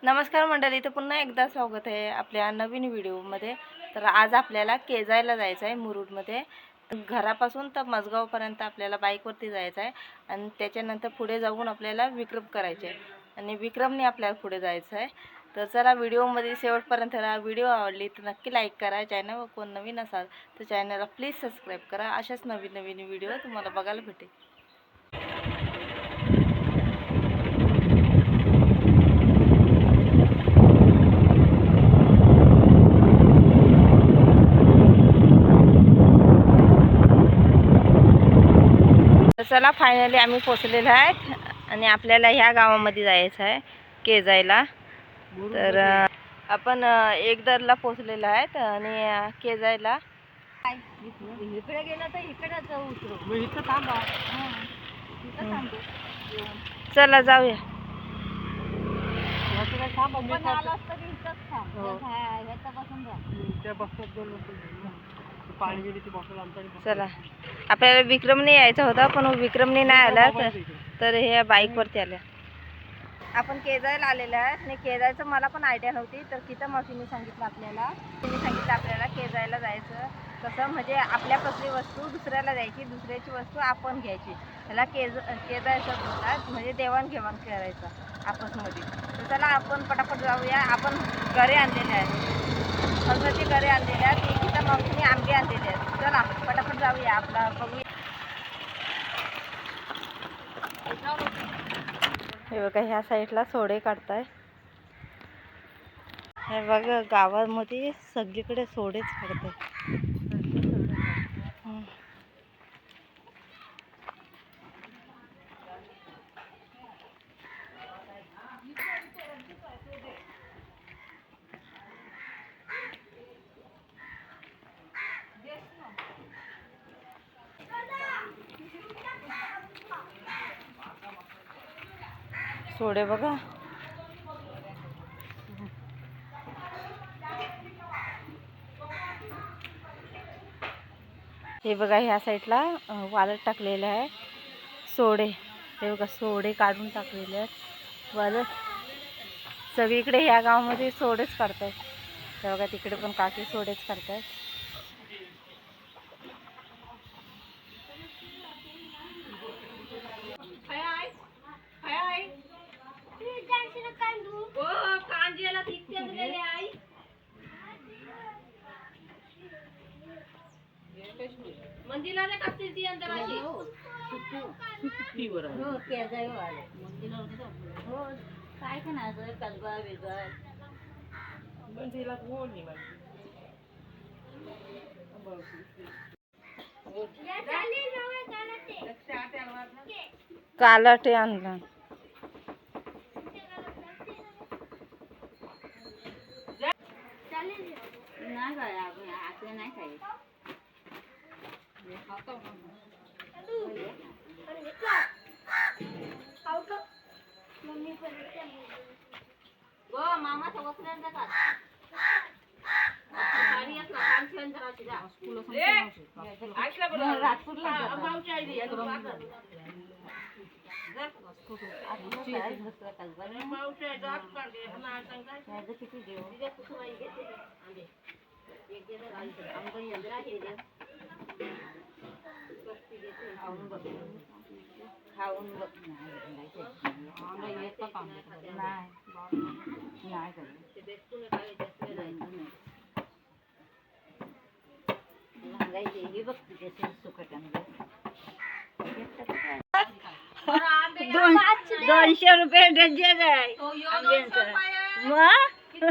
नमस्कार मंडळी, इथे पुन्हा एकदा स्वागत आहे आपल्या नवीन व्हिडिओमध्ये। तर आज आपल्याला केजायला जायचं आहे मुरुडमध्ये। घरापासून तर मसगावपर्यंत आपल्याला बाईकवरती जायचं आहे आणि त्याच्यानंतर पुढे जाऊन आपल्याला विक्रम करायचे आहे आणि विक्रमने आपल्याला पुढे जायचं आहे। तर चला व्हिडिओमध्ये शेवटपर्यंत राहा। व्हिडिओ आवडली तर नक्की लाईक करा। चॅनलवर कोण नवीन असाल तर चॅनलला प्लीज सबस्क्राईब करा। अशाच नवीन नवीन व्हिडिओ तुम्हाला बघायला भेटेल। चला फायनली आम्ही पोचलेलो आहेत आणि आपल्याला ह्या गावामध्ये जायचं आहे केजायला। तर आपण एकदरला पोचलेलो आहेत आणि केजायला इकडे गेलं तर इकडेच उतरू, मग इथं थांबा. इथं थांबू. चला जाऊया। पण आलास तरी इथंच थांब. ह्याच्यापासून जा. त्या बसतात दोन पाणी गेली ती बॉटल आमच्या. चला आपल्याला विक्रमने यायचा होता पण विक्रमने नाही आला तर हे बाईकवरती आल्या। आपण केजायला आलेलं आहे आणि केजायचं मला पण आयडिया नव्हती। तर गीता मावशीने सांगितलं आपल्याला केजायला जायचं कसं, म्हणजे आपल्यापासली वस्तू दुसऱ्याला द्यायची, दुसऱ्याची वस्तू आपण घ्यायची। त्याला केजायचं बोलतात, म्हणजे देवाणघेवाण करायचं आपसमध्ये। तर चला आपण पटापट जाऊया। आपण घरे आणलेले आहेत, फळाची घरे आणलेले आहेत, गीता मावशीने आंबे आणलेले आहेत। चला पटापट जाऊया, आपला बघूया। हे बघा ह्या साईडला सोडे काढताय। हे बघा गावामध्ये सगळीकडे सोडेच काढताय। सोडे बघा, हे बघा ह्या साईडला वाळत टाकलेले आहे सोडे। हे बघा सोडे काढून टाकलेले आहेत वाळत। सगळीकडे ह्या गावामध्ये सोडेच काढतात। हे बघा तिकडे पण काकी सोडेच काढतात। मंदिराला कापतील ती अंतराची हो केजाय वाले मंदिराला हो काय का ना कसबा वेगळा मंदिराला कोण नाही कालाटे आणला। नाही काय आपल्या नाही काय मामाचा वस्त्र का खाऊन बघ नाही बघ सुकट 200 रुपये डझन आहे आंब्यांचं। मग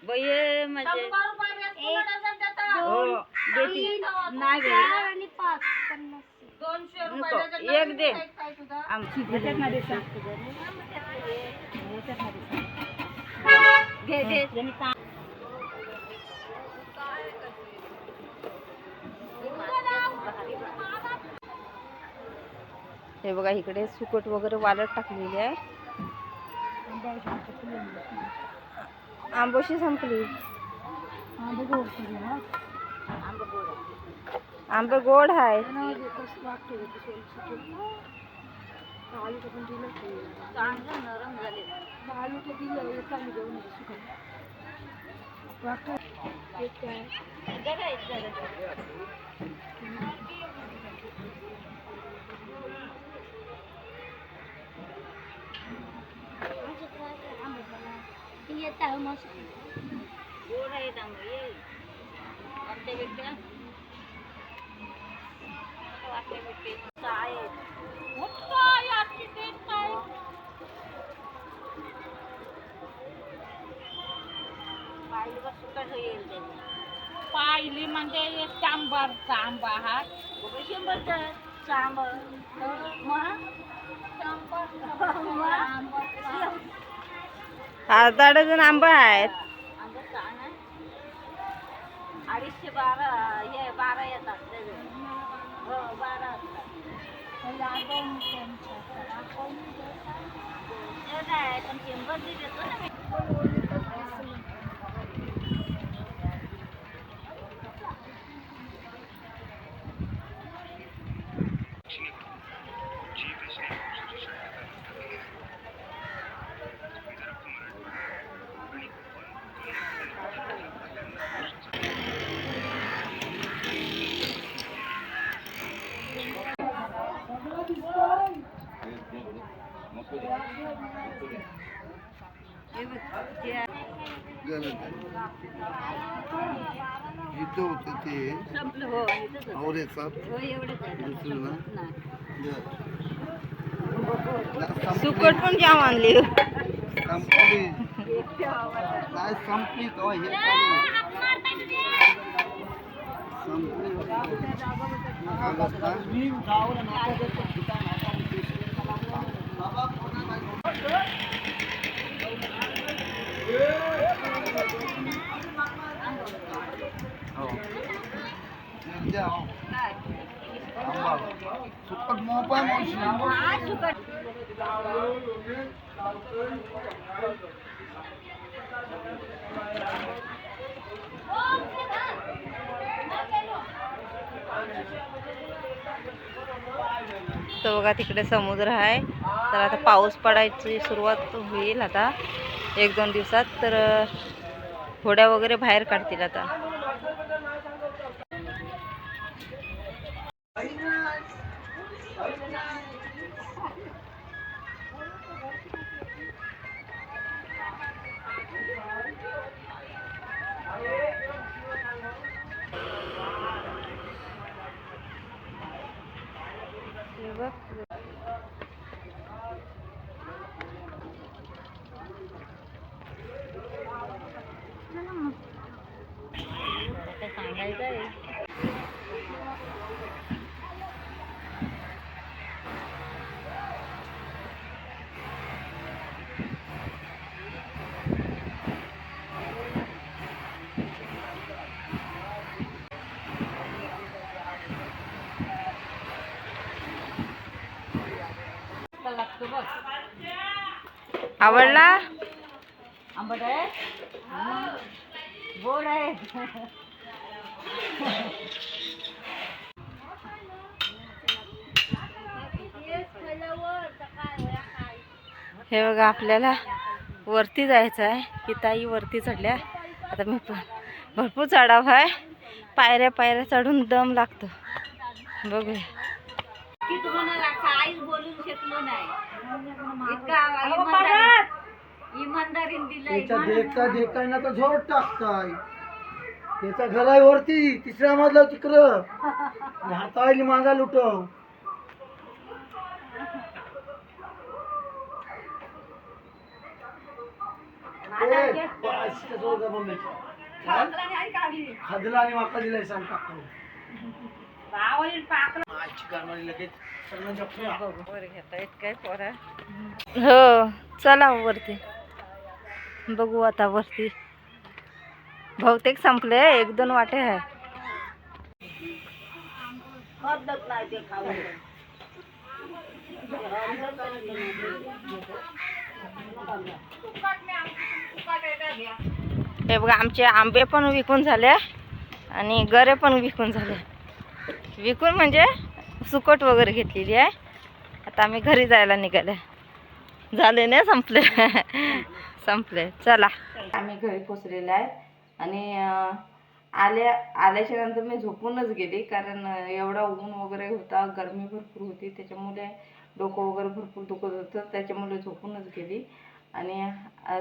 बाई म्हणजे एक दे आमची हे बघा इकडे सुकट वगैरे वाळत टाकलेली आहे। आंबोशी संपली। आंबे गोड आहे। चांगलं नरम झाले. गोड आहे चांगलं. ये वाटते भेटते ना. वाटते भेटते काय काय आजची तेच काय पाहिलं सुकट येईल त्याची. पाहिली म्हणजे चांबारचा आंबा हा शंभरचा चांबर अर्धा डझन आंबा आहेत. आंबा छान आहे. 212 येतात त्याचे. हो 12 असतात. पण 100 देतो ना मी. इथं होतं ते संपलं. हो इथंच होतं. आवरेचा हो एवढंच आहे. दुसरं ना नाही. सुकट पण जाम आणली. संपली काय संपली तो हे चालू संपली सुकट मोबाईल तर बघा तिकडे समुद्र आहे. तर आता पाऊस पडायची सुरुवात होईल आता 1-2 दिवसात. तर होड्या वगैरे बाहेर काढतील आता. सांगायचं आहे. आवडला? आंबट आहे. गोड आहे. हे बघा आपल्याला वरती जायचं आहे. की ताई वरती चढल्या. आता मी पण भरपूर चढाव आहे. पायऱ्या चढून दम लागतो. बघूया. की तुम्हाला काहीच बोलू शकलो नाही. इमानदारीन दिलं. देखताना तर झोड टाकताय त्याचा घर आहे वरती 3ऱ्या मजला तिकडं हाताळली मागा लुटव खादला आणि माका दिलाय सांग टाकतो लगेच वर घेतायत काय पोरा. हो चला वरती बघू आता. वरती बहुतेक संपले. 1-2 वाटे आहे. हे बघा आमचे आंबे पण विकून झाले आणि गरे पण विकून झाले. विकून म्हणजे सुकट वगैरे घेतलेली आहे. आता आम्ही घरी जायला निघाले. झाले ना, संपले संपले. चला आम्ही घरी पोचलेले आहे आणि आल्याच्या नंतर मी झोपूनच गेली, कारण एवढा ऊन वगैरे होता, गरमी भरपूर होती, त्याच्यामुळे डोकं वगैरे भरपूर दुखत होतं, त्याच्यामुळे झोपूनच गेली. आणि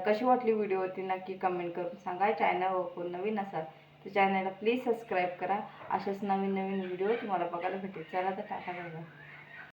कशी वाटली व्हिडिओ होती नक्की कमेंट करून सांगा. चॅनलवर कोण नवीन असाल तर चॅनलला प्लीज सबस्क्राईब करा. असेच नवीन नवीन व्हिडिओ तुम्हाला बघायला भेटेल. चला तर टाटा बाय बाय.